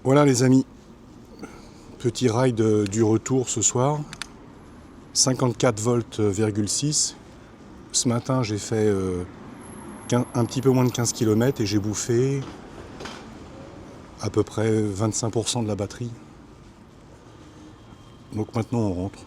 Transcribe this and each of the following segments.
Voilà les amis, petit ride du retour ce soir, 54 volts,6. Ce matin j'ai fait un petit peu moins de 15 km et j'ai bouffé à peu près 25% de la batterie. Donc maintenant on rentre.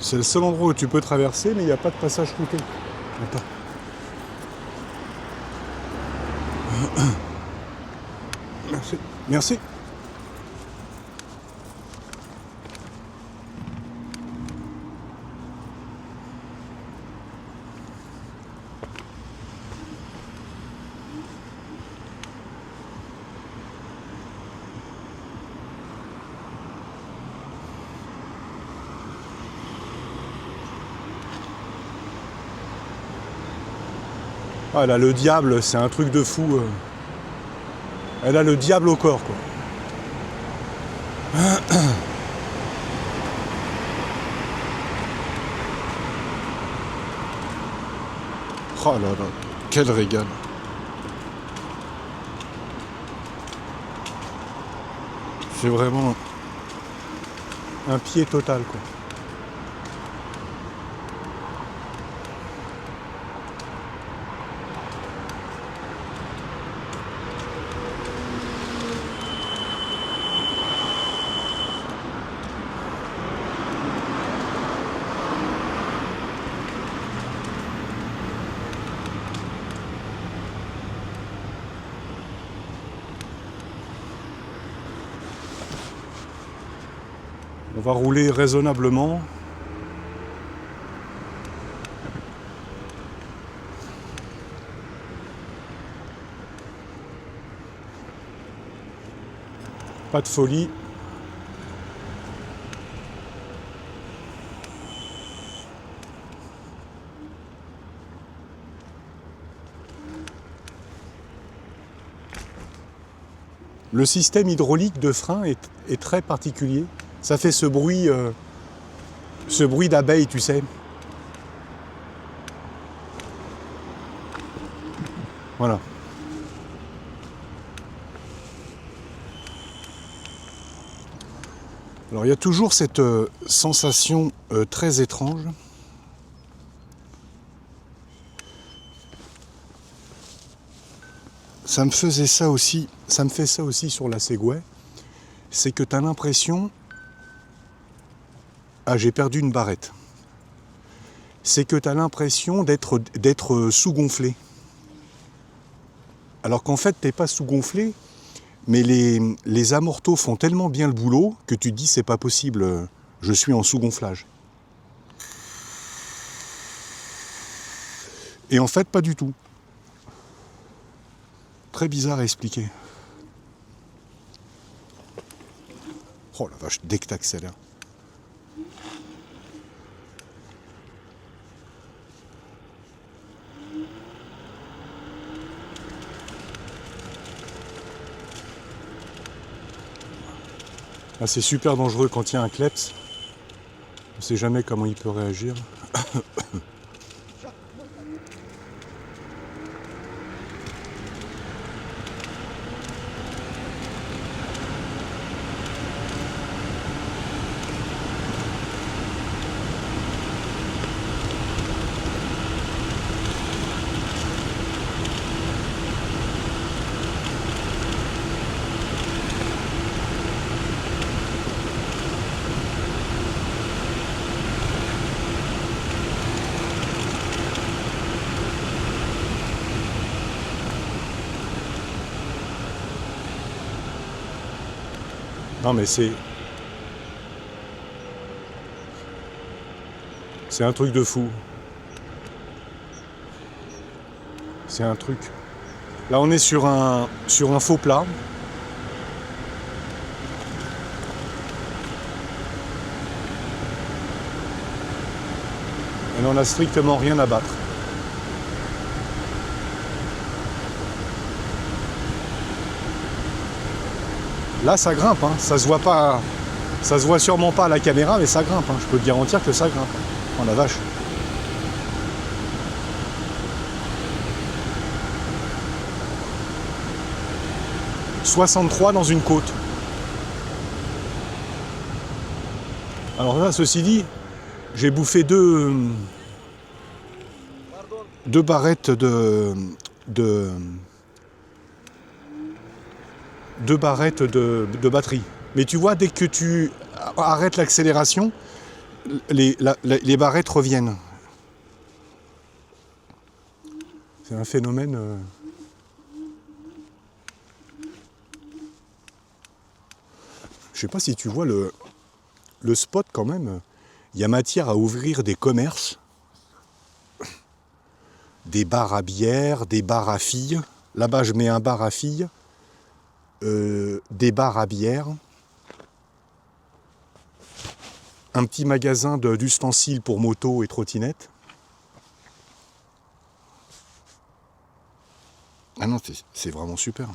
C'est le seul endroit où tu peux traverser mais il n'y a pas de passage routier. Attends. Merci. Merci. Ah, elle a le diable, c'est un truc de fou. Elle a le diable au corps, quoi. Oh là là, quel régal. C'est vraiment un pied total, quoi. On va rouler raisonnablement. Pas de folie. Le système hydraulique de frein est très particulier. Ça fait ce bruit d'abeille, tu sais. Voilà. Alors il y a toujours cette sensation très étrange. Ça me fait ça aussi sur la Segway. C'est que tu as l'impression... Ah, j'ai perdu une barrette. C'est que tu as l'impression d'être sous-gonflé. Alors qu'en fait, tu n'es pas sous-gonflé, mais les amortos font tellement bien le boulot que tu te dis c'est pas possible, je suis en sous-gonflage. Et en fait, pas du tout. Très bizarre à expliquer. Oh la vache, dès que t'accélères. Ah, c'est super dangereux quand il y a un kleps. On ne sait jamais comment il peut réagir. Non mais c'est un truc de fou. C'est un truc. Là on est sur un faux plat. Et on n'a strictement rien à battre. Là ça grimpe, hein. Ça se voit pas. Ça se voit sûrement pas à la caméra, mais ça grimpe, hein. Je peux te garantir que ça grimpe. Oh la vache. « 63 dans une côte. » Alors là, ceci dit, j'ai bouffé deux barrettes de batterie. Mais tu vois, dès que tu arrêtes l'accélération, les barrettes reviennent. C'est un phénomène... Je sais pas si tu vois le spot quand même. Il y a matière à ouvrir des commerces, des bars à bière, des bars à filles. Là-bas, je mets un bar à filles, des bars à bière, un petit magasin d'ustensiles pour moto et trottinette. Ah non, c'est vraiment super.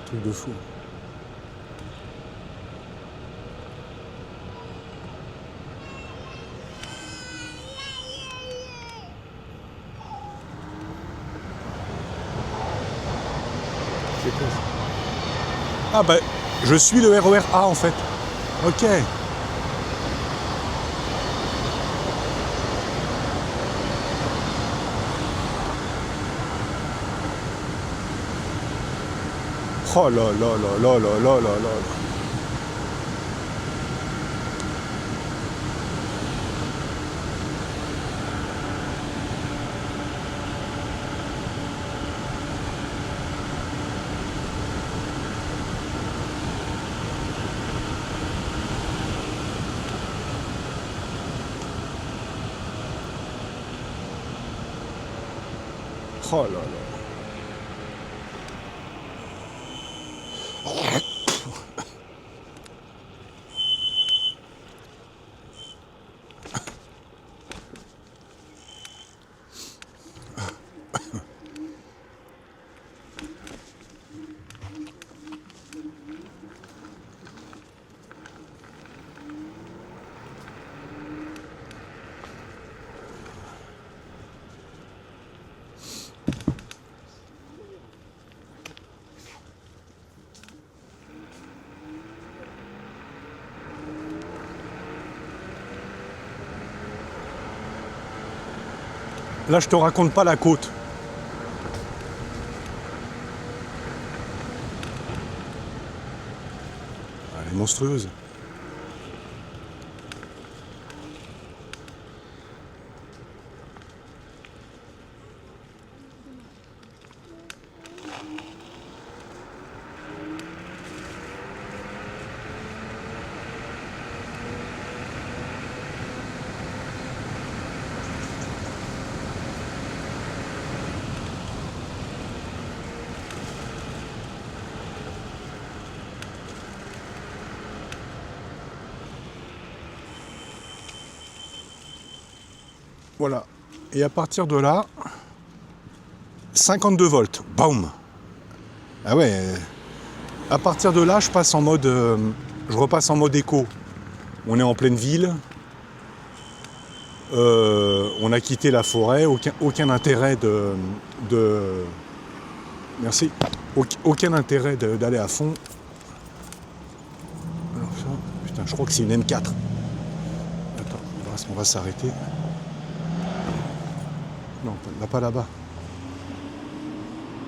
Truc de fou. C'est quoi ça? Ah bah, je suis le RER A en fait. Ok. Oh là là là là là là là là. Oh là là. Là, je te raconte pas la côte. Elle est monstrueuse. Voilà. Et à partir de là, 52 volts. Boum. Ah ouais. À partir de là, je repasse en mode éco. On est en pleine ville. On a quitté la forêt. Aucun intérêt merci. Aucun intérêt d'aller à fond. Alors ça, putain, je crois que c'est une M4. On va s'arrêter. Non, pas là-bas.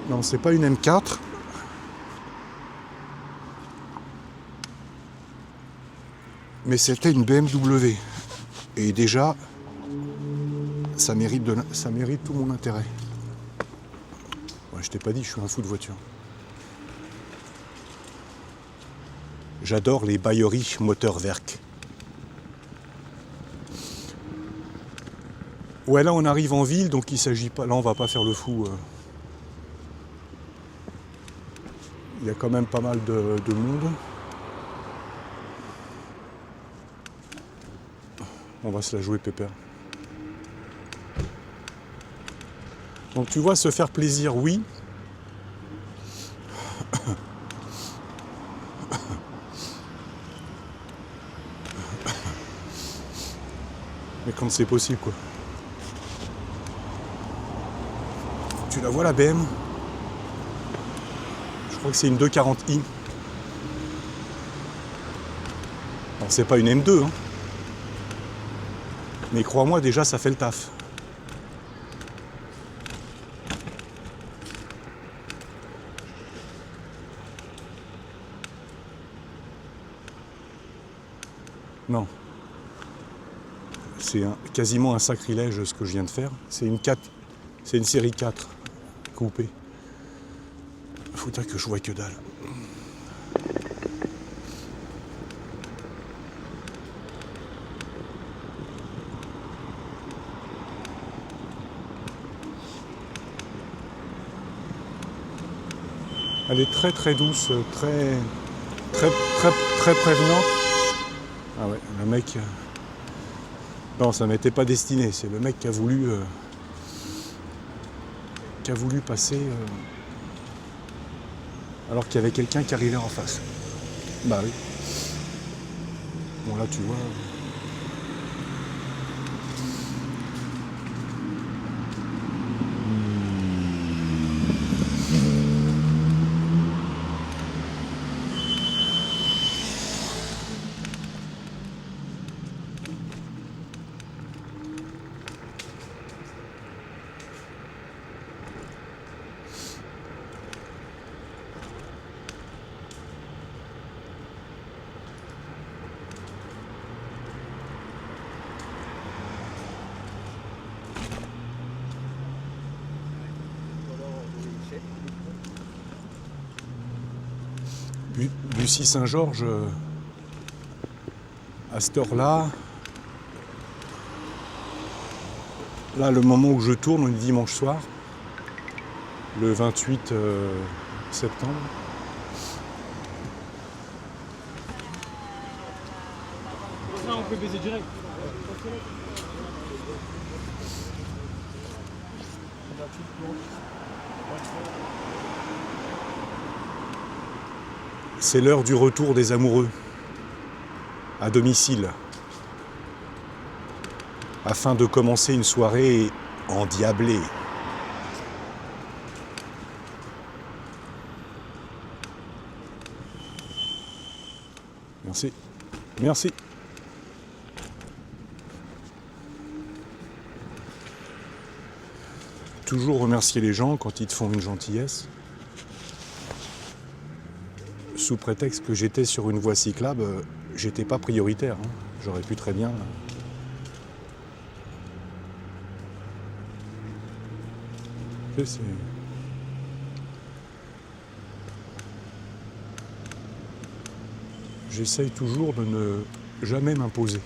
Non, c'est pas une M4. Mais c'était une BMW. Et déjà, ça mérite tout mon intérêt. Ouais, je t'ai pas dit, je suis un fou de voiture. J'adore les Bayerische Motorwerk. Ouais, là on arrive en ville, donc il s'agit pas. Là on va pas faire le fou. Il y a quand même pas mal de monde. On va se la jouer pépère. Donc tu vois, se faire plaisir, oui. Mais quand c'est possible, quoi. Tu la vois, la BM? Je crois que c'est une 240i. Alors c'est pas une M2, hein. Mais crois-moi, déjà, ça fait le taf. Non. C'est quasiment un sacrilège ce que je viens de faire. C'est une série 4 coupée. Faudrait que je vois que dalle. Elle est très très douce, très prévenante. Ah ouais, le mec. Non, ça m'était pas destiné. C'est le mec qui a voulu passer alors qu'il y avait quelqu'un qui arrivait en face. Bah oui. Bon là tu vois. Bussy-Saint-Georges, à cette heure-là, là le moment où je tourne, on est dimanche soir, le 28 septembre. Ça, on peut baiser direct. C'est l'heure du retour des amoureux à domicile afin de commencer une soirée endiablée. Merci. Merci. Toujours remercier les gens quand ils te font une gentillesse. Sous prétexte que j'étais sur une voie cyclable, j'étais pas prioritaire. Hein. J'aurais pu très bien. J'essaye toujours de ne jamais m'imposer.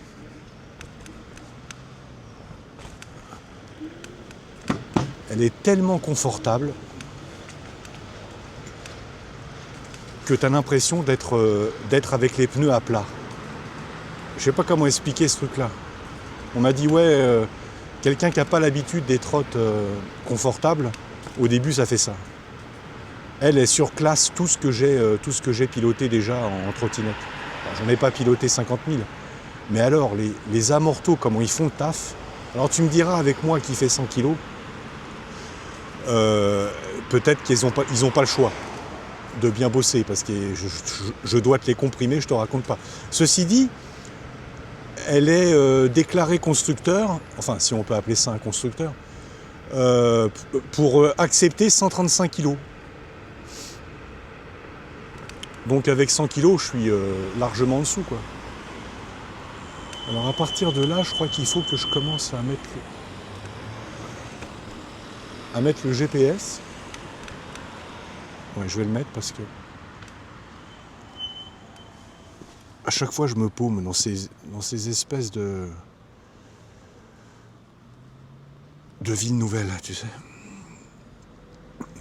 Elle est tellement confortable que tu as l'impression d'être avec les pneus à plat. Je sais pas comment expliquer ce truc-là. On m'a dit, ouais, quelqu'un qui n'a pas l'habitude des trottes confortables, au début ça fait ça. Elle surclasse tout ce que j'ai piloté déjà en trottinette. Enfin, j'en ai pas piloté 50 000. Mais alors, les amortos, comment ils font le taf. Alors tu me diras, avec moi qui fait 100 kilos, peut-être qu'ils n'ont pas le choix de bien bosser, parce que je dois te les comprimer, je te raconte pas. Ceci dit, elle est déclarée constructeur, enfin si on peut appeler ça un constructeur, pour accepter 135 kg. Donc avec 100 kg, je suis largement en dessous, quoi. Alors à partir de là, je crois qu'il faut que je commence à mettre le GPS. Ouais, je vais le mettre parce que à chaque fois je me paume dans ces espèces de villes nouvelles, tu sais.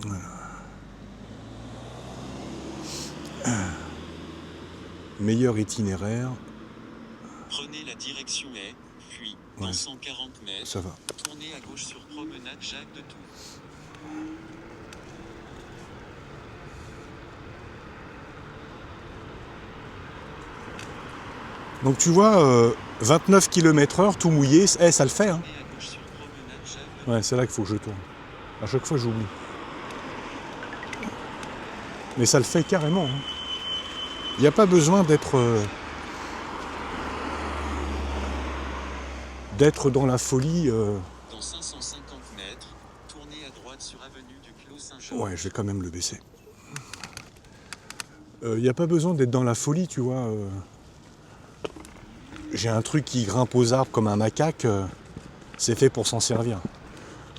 Voilà. Meilleur itinéraire. Prenez la direction est, puis, dans 140 mètres, ça va. tournez à gauche sur promenade Jacques de Tours. Donc tu vois, 29 km/h, tout mouillé, ça le fait. Hein. Ouais, c'est là qu'il faut que je tourne. À chaque fois, j'oublie. Mais ça le fait carrément. Hein. Il n'y a pas besoin d'être dans la folie. Dans 550 mètres, tournez à droite sur avenue du Clos Saint-Georges. Ouais, je vais quand même le baisser. Il n'y a pas besoin d'être dans la folie, tu vois. J'ai un truc qui grimpe aux arbres comme un macaque, c'est fait pour s'en servir.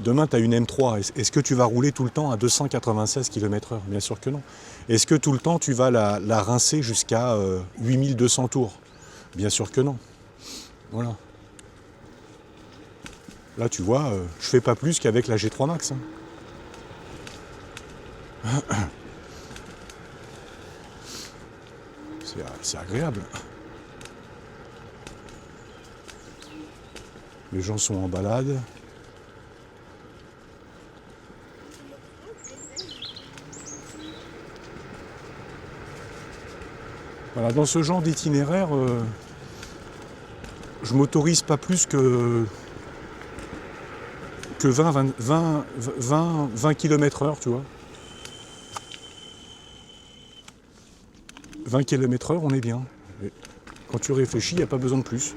Demain, tu as une M3. Est-ce que tu vas rouler tout le temps à 296 km/h? Bien sûr que non. Est-ce que tout le temps, tu vas la rincer jusqu'à 8200 tours? Bien sûr que non. Voilà. Là, tu vois, je fais pas plus qu'avec la G3 Max. Hein. C'est agréable. Les gens sont en balade. Voilà, dans ce genre d'itinéraire, je m'autorise pas plus que 20 km/h, tu vois. 20 km/h, on est bien. Et quand tu réfléchis, il n'y a pas besoin de plus.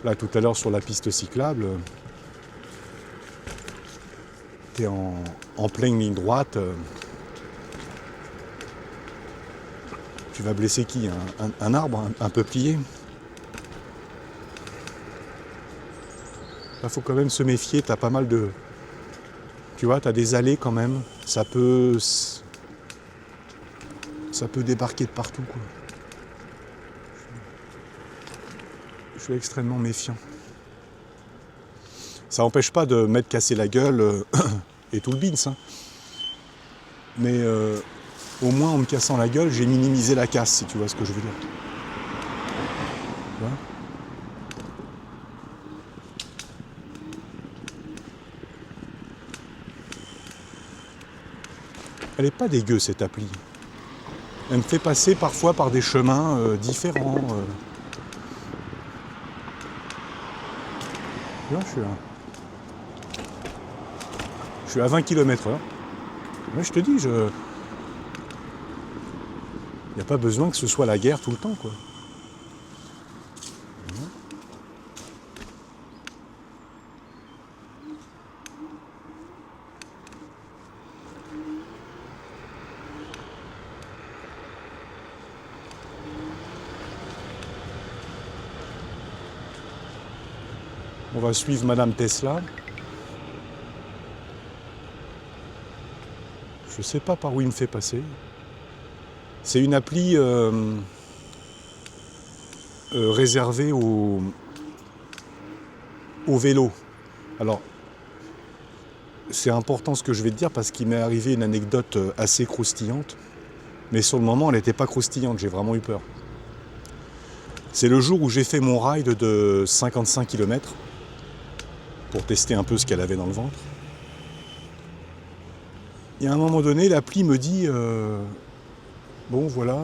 Là, tout à l'heure, sur la piste cyclable, tu es en pleine ligne droite. Tu vas blesser qui? Un arbre, un peuplier? Là, faut quand même se méfier. Tu as pas mal de... Tu vois, tu as des allées quand même. Ça peut débarquer de partout, quoi. Je suis extrêmement méfiant. Ça n'empêche pas de m'être cassé la gueule et tout le bins. Hein. Mais au moins, en me cassant la gueule, j'ai minimisé la casse, si tu vois ce que je veux dire. Tu vois ? Elle n'est pas dégueu, cette appli. Elle me fait passer parfois par des chemins différents. Là, je suis à 20 km/h. Moi, je te dis, il n'y a pas besoin que ce soit la guerre tout le temps, quoi. On va suivre Madame Tesla. Je ne sais pas par où il me fait passer. C'est une appli réservée au vélo. Alors, c'est important ce que je vais te dire parce qu'il m'est arrivé une anecdote assez croustillante. Mais sur le moment, elle n'était pas croustillante, j'ai vraiment eu peur. C'est le jour où j'ai fait mon ride de 55 km pour tester un peu ce qu'elle avait dans le ventre. Et à un moment donné, l'appli me dit bon voilà,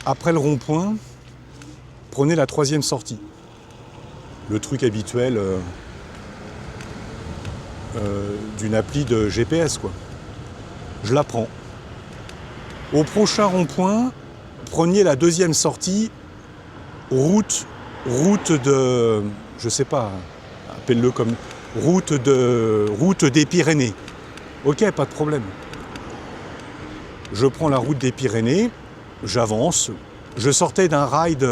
après le rond-point, prenez la 3e sortie. Le truc habituel d'une appli de GPS, quoi. je la prends. Au prochain rond-point, prenez la deuxième sortie, route de, je sais pas, appelle-le comme, route des Pyrénées. Ok, pas de problème. Je prends la route des Pyrénées, j'avance. Je sortais d'un ride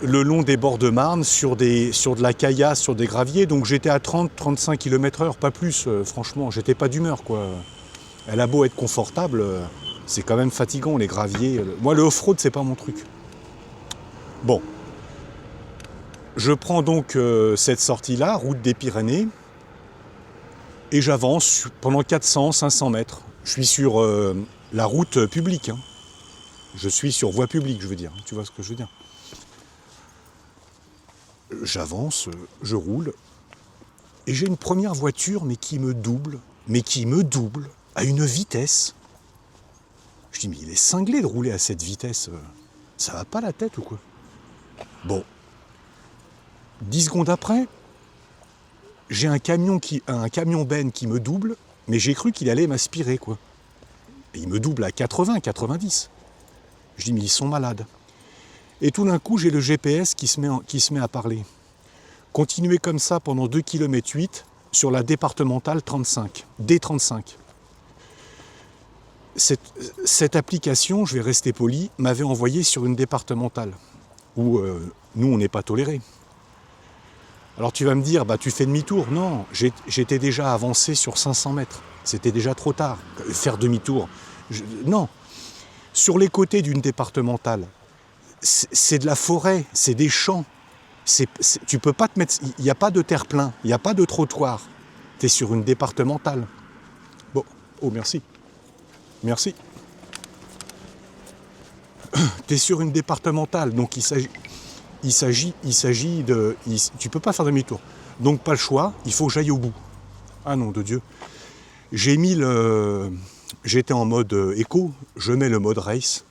le long des bords de Marne sur de la caillasse, sur des graviers, donc j'étais à 30-35 km/h, pas plus, franchement, j'étais pas d'humeur, quoi. Elle a beau être confortable, c'est quand même fatigant, les graviers. Moi, le off-road, c'est pas mon truc. Bon. Je prends donc cette sortie-là, route des Pyrénées, et j'avance pendant 400-500 mètres. Je suis sur la route publique, hein. Je suis sur voie publique, je veux dire. Tu vois ce que je veux dire? J'avance, je roule, et j'ai une première voiture, mais qui me double à une vitesse. Je dis, mais il est cinglé de rouler à cette vitesse. Ça va pas la tête ou quoi? Bon. 10 secondes après, j'ai un camion Ben qui me double, mais j'ai cru qu'il allait m'aspirer, quoi. Et il me double à 80, 90. Je dis, mais ils sont malades. Et tout d'un coup, j'ai le GPS qui se met à parler. Continuez comme ça pendant 2 km 8 sur la départementale 35, D35. Cette application, je vais rester poli, m'avait envoyé sur une départementale où nous, on n'est pas tolérés. Alors tu vas me dire, bah tu fais demi-tour. Non, j'étais déjà avancé sur 500 mètres. C'était déjà trop tard. Faire demi-tour. Non. Sur les côtés d'une départementale, c'est de la forêt, c'est des champs. Tu peux pas te mettre. Il n'y a pas de terre-plein, il n'y a pas de trottoir. Tu es sur une départementale. Bon, oh merci. Merci. Tu es sur une départementale, donc il s'agit de. Tu peux pas faire demi-tour. Donc pas le choix, il faut que j'aille au bout. Ah non, de Dieu. J'étais en mode éco, je mets le mode race.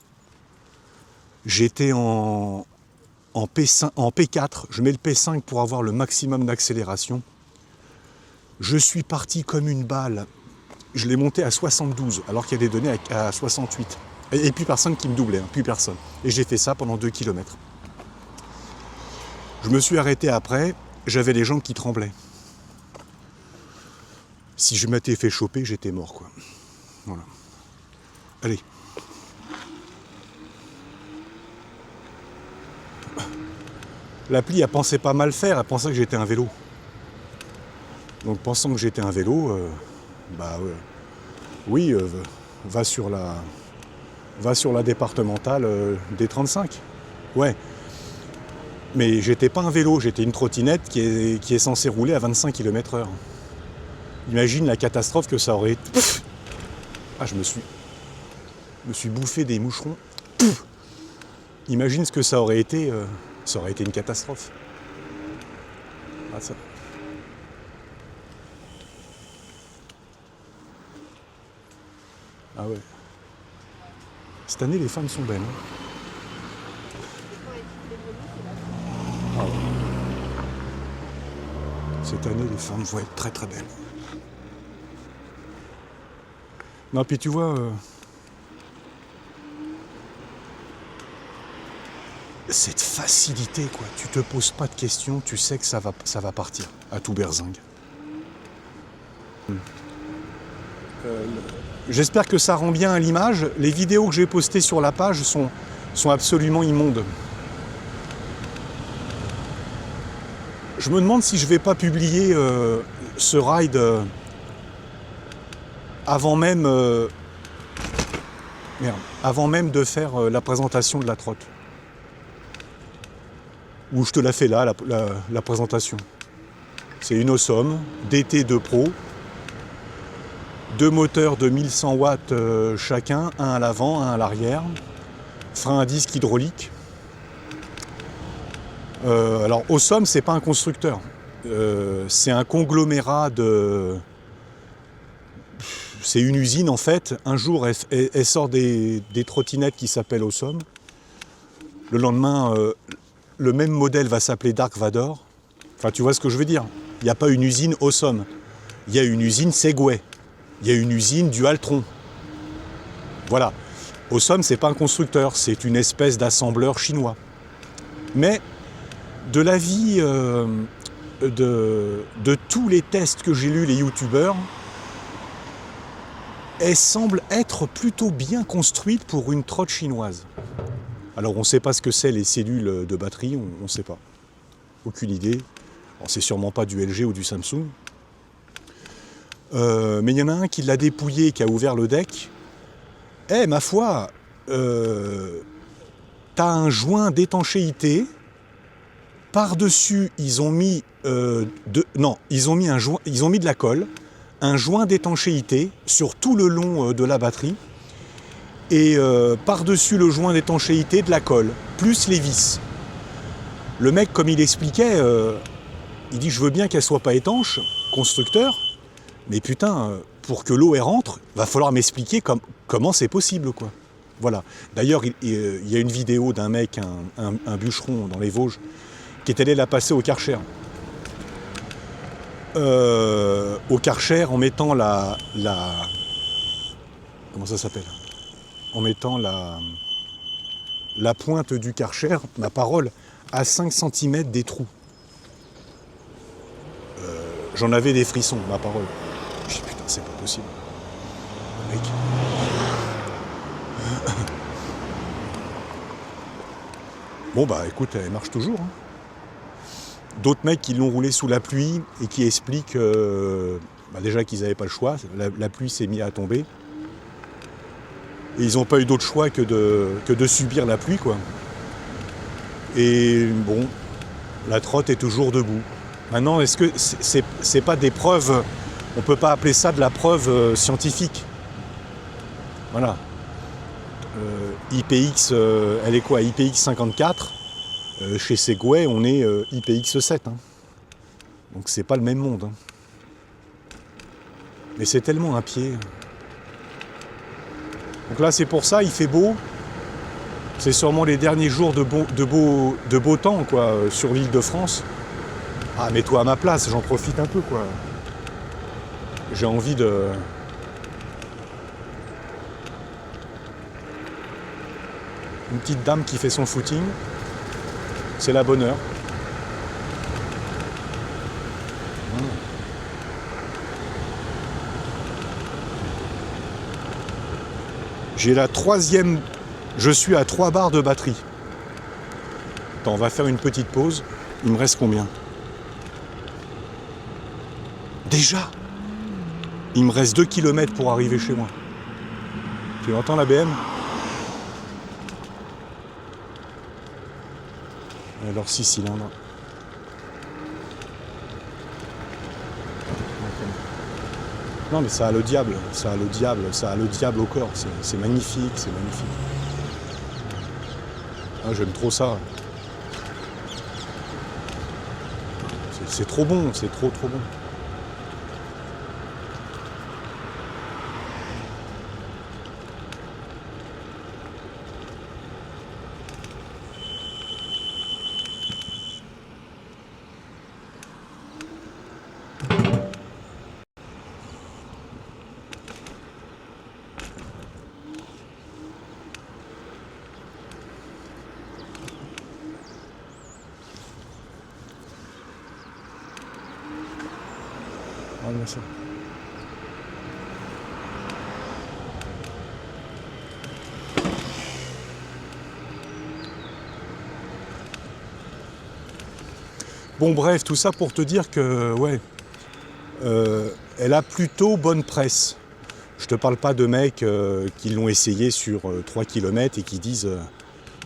J'étais en P4, je mets le P5 pour avoir le maximum d'accélération. Je suis parti comme une balle. Je l'ai monté à 72, alors qu'il y a des données à 68. Et plus personne qui me doublait, hein, plus personne. Et j'ai fait ça pendant 2 km. Je me suis arrêté après, j'avais les jambes qui tremblaient. Si je m'étais fait choper, j'étais mort, quoi. Voilà. Allez. L'appli, elle pensait pas mal faire, elle pensait que j'étais un vélo. Donc pensant que j'étais un vélo, oui, va sur la départementale des 35. Ouais. Mais j'étais pas un vélo, j'étais une trottinette qui est censée rouler à 25 km/h. Imagine la catastrophe que ça aurait été. Ah, je me suis bouffé des moucherons. Imagine ce que ça aurait été une catastrophe. Ah, ça. Ah ouais. Cette année, les femmes sont belles. Hein. Ah ouais. Cette année, les femmes vont être très très belles. Non, puis tu vois, cette facilité, quoi. Tu te poses pas de questions, tu sais que ça va partir à tout berzingue. J'espère que ça rend bien à l'image. Les vidéos que j'ai postées sur la page sont absolument immondes. Je me demande si je vais pas publier ce ride avant même de faire la présentation de la trotte. Où je te la fais là, la présentation. C'est une Awesome, DT2 Pro, 2 moteurs de 1100 watts chacun, un à l'avant, un à l'arrière, frein à disque hydraulique. Alors Awesome, c'est pas un constructeur, c'est un conglomérat de... C'est une usine en fait. Un jour, elle sort des trottinettes qui s'appellent Awesome. Le lendemain, le même modèle va s'appeler Dark Vador. Enfin, tu vois ce que je veux dire. Il n'y a pas une usine Awesome. Il y a une usine Segway. il y a une usine du Altron. Voilà. Ossom, c'est pas un constructeur, c'est une espèce d'assembleur chinois. Mais de l'avis de tous les tests que j'ai lus, les youtubeurs, elle semble être plutôt bien construite pour une trotte chinoise. Alors on ne sait pas ce que c'est les cellules de batterie, on ne sait pas. Aucune idée. Bon, c'est sûrement pas du LG ou du Samsung. Mais il y en a un qui l'a dépouillé, qui a ouvert le deck. Eh, ma foi, t'as un joint d'étanchéité. Par-dessus, ils ont mis de la colle, un joint d'étanchéité sur tout le long de la batterie. Et par-dessus le joint d'étanchéité, de la colle, plus les vis. Le mec, comme il expliquait, il dit « Je veux bien qu'elle soit pas étanche, constructeur, mais putain, pour que l'eau rentre, va falloir m'expliquer comment c'est possible, quoi. » Voilà. D'ailleurs, il y a une vidéo d'un mec, un bûcheron dans les Vosges, qui est allé la passer au Karcher. Au Karcher, en mettant la comment ça s'appelle ? En mettant la pointe du Karcher, ma parole, à 5 cm des trous. J'en avais des frissons, ma parole. Je dis putain, c'est pas possible. Mec. Bon bah écoute, elle marche toujours. Hein. D'autres mecs qui l'ont roulé sous la pluie et qui expliquent déjà qu'ils n'avaient pas le choix. La pluie s'est mise à tomber. Et ils n'ont pas eu d'autre choix que de subir la pluie, quoi. Et bon, la trotte est toujours debout. Maintenant, est-ce que c'est pas des preuves, on peut pas appeler ça de la preuve scientifique. Voilà. IPX, elle est quoi ? IPX 54. Chez Segway, on est IPX 7. Hein. Donc c'est pas le même monde. Hein. Mais c'est tellement un pied. Donc là, c'est pour ça, il fait beau. C'est sûrement les derniers jours de beau temps, quoi, sur l'île de France. Ah, mets-toi à ma place, j'en profite un peu, quoi. J'ai envie de... Une petite dame qui fait son footing. C'est la bonne heure. J'ai la 3e... Je suis à 3 barres de batterie. Attends, on va faire une petite pause. Il me reste combien ? Déjà ? Il me reste 2 km pour arriver chez moi. Tu entends la BM ? Alors 6 cylindres. Non mais ça a le diable, ça a le diable au corps, c'est magnifique, c'est magnifique. Ah, j'aime trop ça. C'est trop bon, c'est trop bon. Bien sûr. Bon bref, tout ça pour te dire que ouais, elle a plutôt bonne presse. Je te parle pas de mecs qui l'ont essayé sur 3 km et qui disent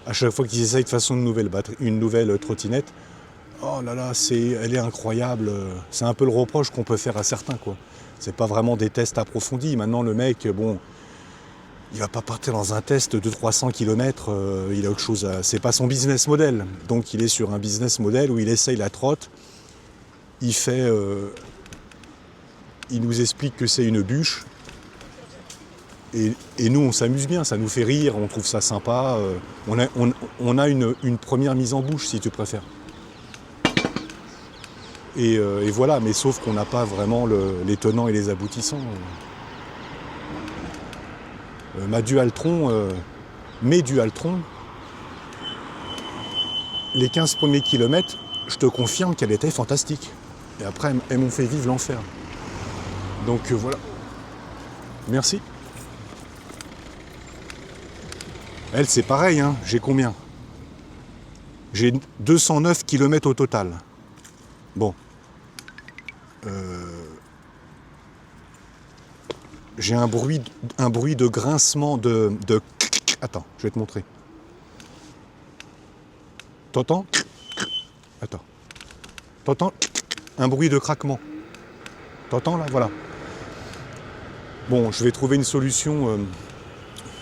à chaque fois qu'ils essayent de façon une nouvelle trottinette, oh là là, elle est incroyable. C'est un peu le reproche qu'on peut faire à certains, quoi. C'est pas vraiment des tests approfondis. Maintenant, le mec, bon, il va pas partir dans un test de 300 km, il a autre chose à... C'est pas son business model. Donc, il est sur un business model où il essaye la trotte. Il fait... il nous explique que c'est une bûche. Et nous, on s'amuse bien, ça nous fait rire, on trouve ça sympa. On a une première mise en bouche, si tu préfères. Et voilà, mais sauf qu'on n'a pas vraiment les tenants et les aboutissants. Ma Dualtron, mes Dualtron, les 15 premiers kilomètres, je te confirme qu'elle était fantastique. Et après, elles m'ont fait vivre l'enfer. Donc voilà. Merci. Elle, c'est pareil, hein. J'ai combien? J'ai 209 km au total. Bon. J'ai un bruit de grincement de... Attends, je vais te montrer. T'entends? Attends. T'entends? Un bruit de craquement. T'entends là? Voilà. Bon, je vais trouver une solution.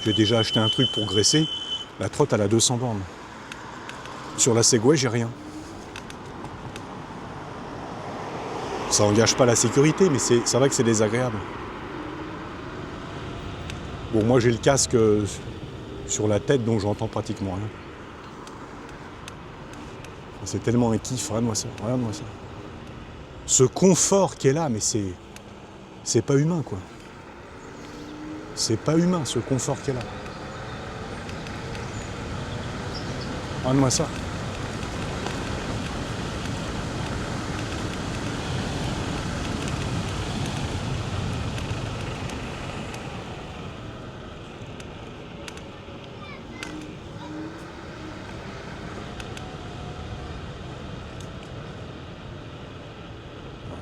J'ai déjà acheté un truc pour graisser. La trotte, elle a 200 bornes. Sur la Segway, j'ai rien. Ça engage pas la sécurité, mais c'est vrai que c'est désagréable. Bon, moi j'ai le casque sur la tête, donc j'entends pratiquement rien. C'est tellement un kiff, regarde-moi ça, regarde-moi ça. Ce confort qui est là, mais c'est pas humain, quoi. C'est pas humain, ce confort qui est là. Regarde-moi ça.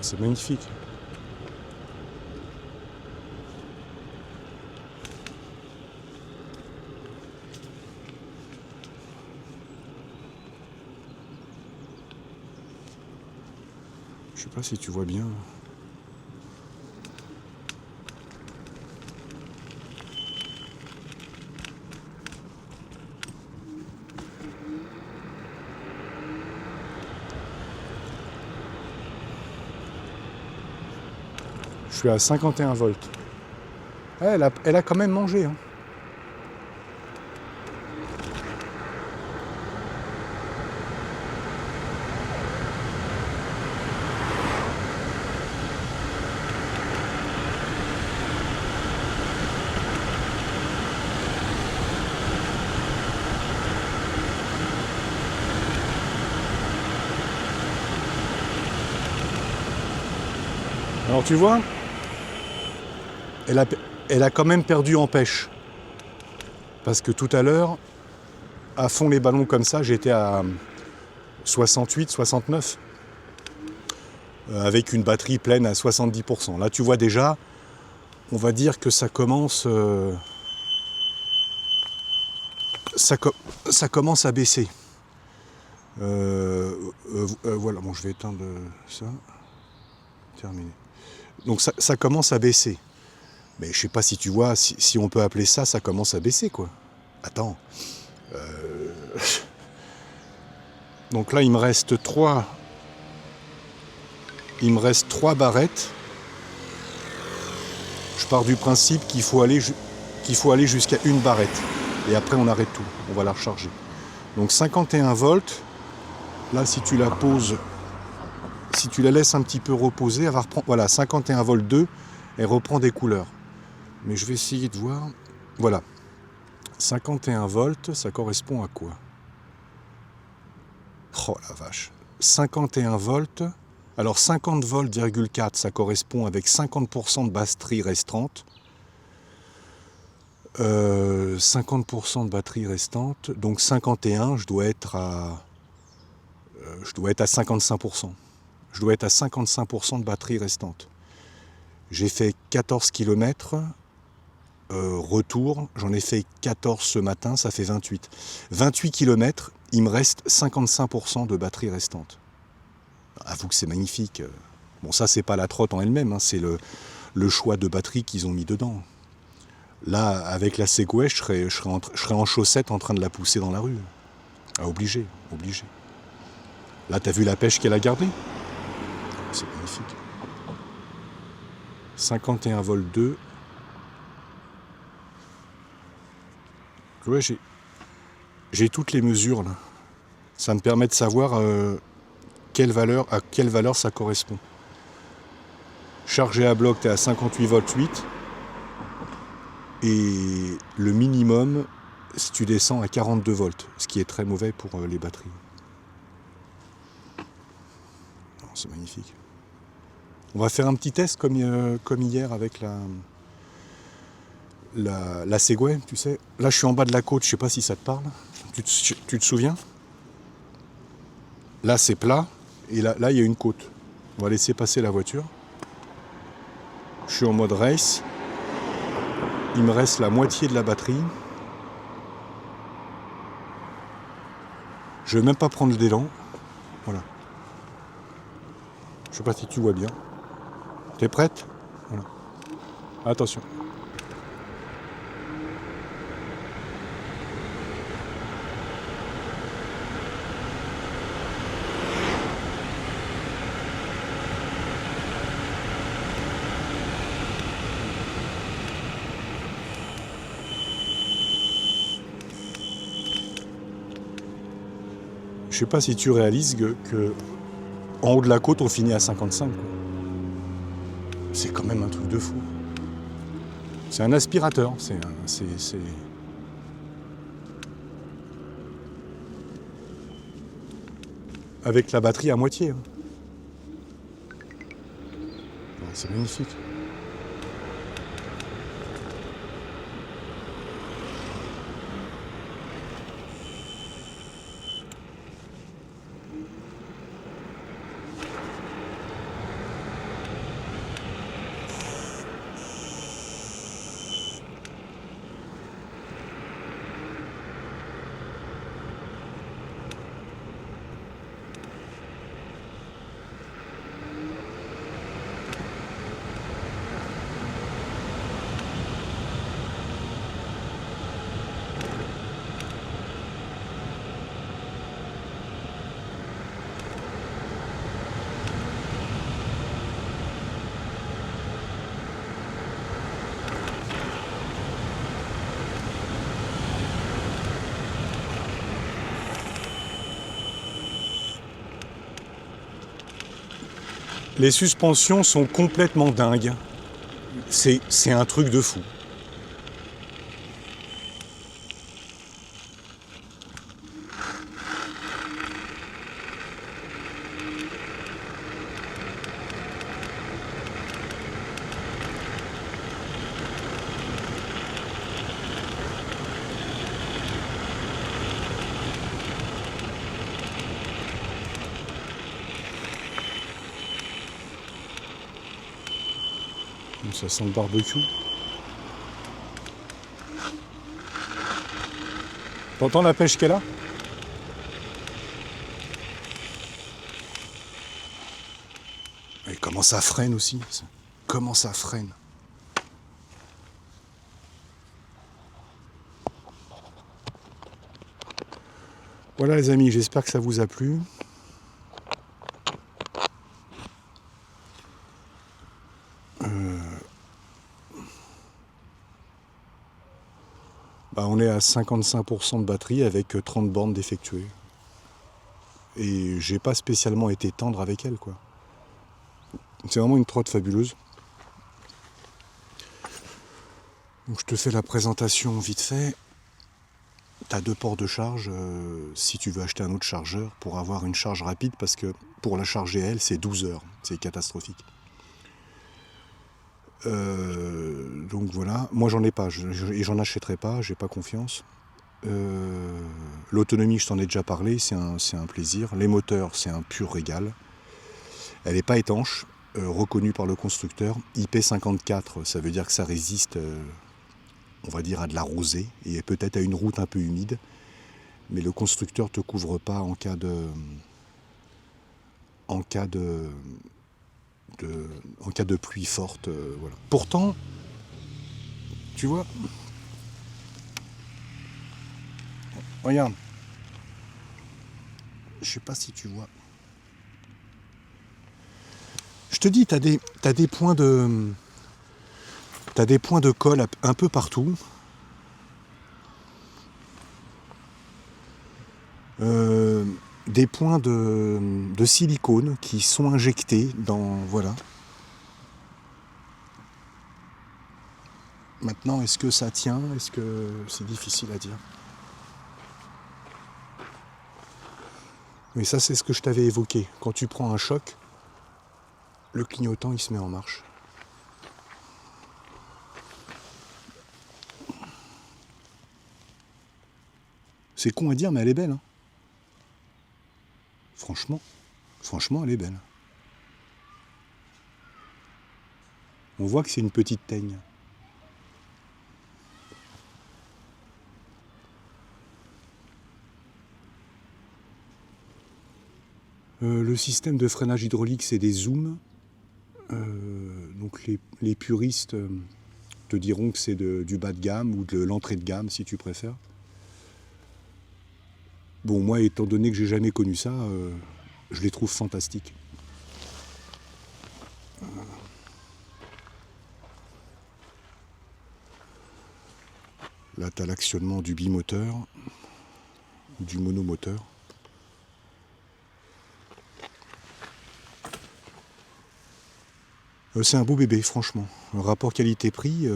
C'est magnifique. Je sais pas si tu vois bien. Je suis à 51 volts. Elle a quand même mangé. Hein. Alors tu vois, elle a quand même perdu en pêche. Parce que tout à l'heure, à fond les ballons comme ça, j'étais à 68, 69. Avec une batterie pleine à 70%. Là tu vois déjà, on va dire que ça commence... ça commence à baisser. Voilà, bon je vais éteindre ça. Terminé. Donc ça commence à baisser. Mais je sais pas si tu vois, si on peut appeler ça, ça commence à baisser quoi. Attends. Donc là il me reste 3 barrettes. Je pars du principe qu'il faut aller jusqu'à une barrette. Et après on arrête tout. On va la recharger. Donc 51 volts. Là si tu la poses, si tu la laisses un petit peu reposer, elle va reprendre. Voilà, 51 volts 2, elle reprend des couleurs. Mais je vais essayer de voir. Voilà. 51 volts, ça correspond à quoi? Oh la vache. 51 volts. Alors 50 volts,4, ça correspond avec 50% de batterie restante. 50% de batterie restante. Donc 51, je dois être à 55%. Je dois être à 55% de batterie restante. J'ai fait 14 km. Retour, j'en ai fait 14 ce matin, ça fait 28. 28 km, il me reste 55% de batterie restante. Avoue que c'est magnifique. Bon, ça, c'est pas la trotte en elle-même, hein, c'est le choix de batterie qu'ils ont mis dedans. Là, avec la Segway, je serais en chaussettes en train de la pousser dans la rue. Ah, obligé. Là, t'as vu la pêche qu'elle a gardée? C'est magnifique. 51 volts 2. Ouais, j'ai toutes les mesures là. Ça me permet de savoir à quelle valeur ça correspond. Chargé à bloc, tu es à 58 volts 8. Et le minimum, si tu descends à 42 volts, ce qui est très mauvais pour les batteries. Oh, c'est magnifique. On va faire un petit test comme hier avec la Segway, tu sais. Là, je suis en bas de la côte, je sais pas si ça te parle. Tu te souviens? Là, c'est plat, et là, il y a une côte. On va laisser passer la voiture. Je suis en mode race. Il me reste la moitié de la batterie. Je vais même pas prendre d'élan. Voilà. Je sais pas si tu vois bien. T'es prête? Voilà. Attention. Je sais pas si tu réalises que en haut de la côte, on finit à 55. Quoi. C'est quand même un truc de fou. C'est un aspirateur. C'est avec la batterie à moitié. Hein. Ouais, c'est magnifique. Les suspensions sont complètement dingues. C'est un truc de fou. Ça sent le barbecue. T'entends la pêche qu'elle a? Et comment ça freine aussi? Comment ça freine? Voilà les amis, j'espère que ça vous a plu. On est à 55% de batterie avec 30 bornes d'effectuées. Et j'ai pas spécialement été tendre avec elle, quoi. C'est vraiment une trotte fabuleuse. Donc je te fais la présentation vite fait. Tu as 2 ports de charge si tu veux acheter un autre chargeur pour avoir une charge rapide, parce que pour la charger elle, c'est 12 heures. C'est catastrophique. Donc voilà, moi j'en ai pas, et j'en achèterai pas, j'ai pas confiance. L'autonomie, je t'en ai déjà parlé, c'est un plaisir. Les moteurs, c'est un pur régal. Elle n'est pas étanche, reconnue par le constructeur. IP54, ça veut dire que ça résiste, on va dire, à de la rosée et peut-être à une route un peu humide. Mais le constructeur te couvre pas en cas de pluie forte. Voilà. Pourtant, tu vois, regarde, je sais pas si tu vois. Je te dis, t'as des points de colle un peu partout. Des points de silicone qui sont injectés dans... Voilà. Maintenant, est-ce que ça tient? Est-ce que c'est difficile à dire? Mais ça, c'est ce que je t'avais évoqué. Quand tu prends un choc, le clignotant, il se met en marche. C'est con à dire, mais elle est belle. Hein. Franchement, elle est belle. On voit que c'est une petite teigne. Le système de freinage hydraulique, c'est des zooms. Donc les puristes te diront que c'est du bas de gamme ou de l'entrée de gamme, si tu préfères. Bon, moi, étant donné que j'ai jamais connu ça, je les trouve fantastiques. Là, tu as l'actionnement du bimoteur, du monomoteur. C'est un beau bébé, franchement. Le rapport qualité-prix,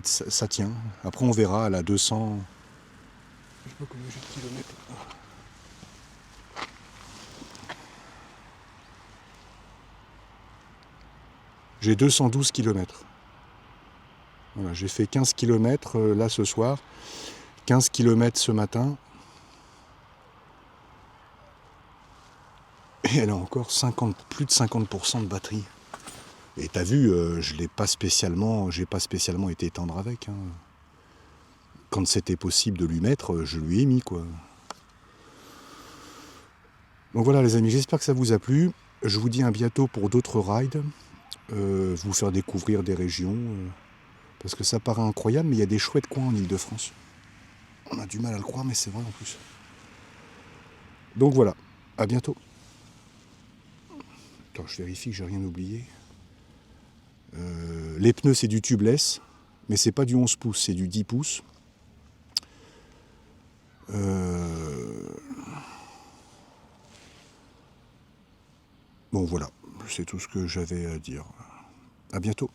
ça tient. Après, on verra, elle a 200... Je sais pas combien j'ai de kilomètres. J'ai 212 km. Voilà, j'ai fait 15 km là ce soir, 15 km ce matin. Et elle a encore plus de 50% de batterie. Et t'as vu, j'ai pas spécialement été tendre avec. Hein. Quand c'était possible de lui mettre, je lui ai mis quoi. Donc voilà les amis, j'espère que ça vous a plu. Je vous dis à bientôt pour d'autres rides. Vous faire découvrir des régions. Parce que ça paraît incroyable, mais il y a des chouettes coins en Ile-de-France. On a du mal à le croire, mais c'est vrai en plus. Donc voilà, à bientôt. Attends, je vérifie que j'ai rien oublié. Les pneus, c'est du tubeless, mais c'est pas du 11 pouces, c'est du 10 pouces. Bon voilà, c'est tout ce que j'avais à dire. À bientôt.